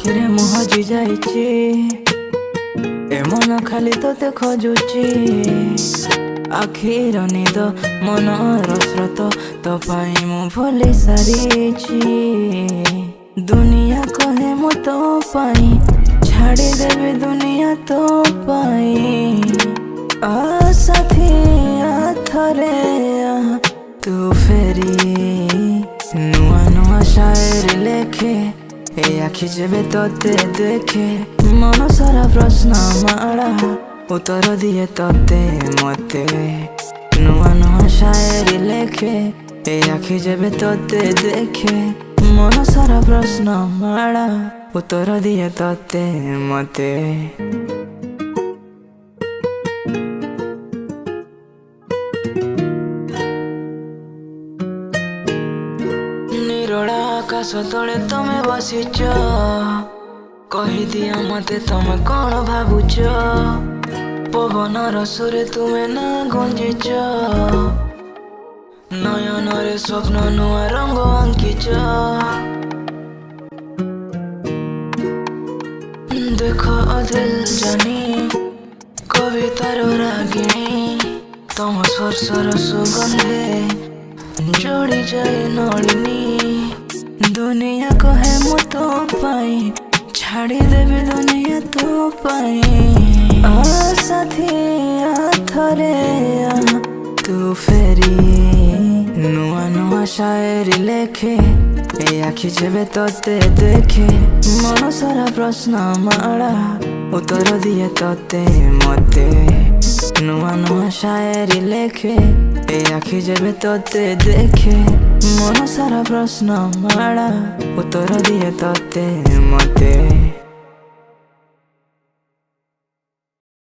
ଆଖିରେ ମୁଁ ହଜି ଯାଇଛି, ଏ ମନ ଖାଲି ତୋତେ ଖୋଜୁଛି। ଆଖିର ନିଦ ମନର ସ୍ରୋତ ତୋ ପାଇଁ ମୁଁ ଭୁଲି ସାରିଛି। ଦୁନିଆ କହେ ମୁଁ ତୋ ପାଇଁ ଛାଡ଼ିଦେବି ଦୁନିଆ ତୋ ପାଇଁ। ସାଥୀ ଥରେ ତୁ ଫେରି ନୂଆ ନୂଆ शायरी लेखे ए आखि जेबे तोते देखे मन सारा प्रश्न माला उत्तर दिए तोते मते। नुआ नुआ शायरी लेखे ए आखि जेबे तोते देखे मन सारा प्रश्न माला उत्तर दिए तोते मते। निरोड़ा आकाश तले तमे बसिच, कहिदिया मते तमे कौन भावुच। पवनर सुरे तुमे ना गुंजिच, नयन रे स्वप्न नुआ रंग आंकिच। देखो दिल जानी कवितार रागिणी, तम स्पर्शर सुगंधे जोड़ी जाए नलिनी। दुनिया कहे मु तो पाई छाड़ी देवी दुनिया तो पाई। साथी थरे तू फेरी नुआ नुआ शायरी लेखे ए आखि जेबे तोते देखे मन सारा प्रश्न माला उत्तर दिए तोते मते। नुआ नुआ शायरी लेखे ए आखि जेबे तोते देखे मन सारा प्रश्न माला उत्तर दिए तोते मते।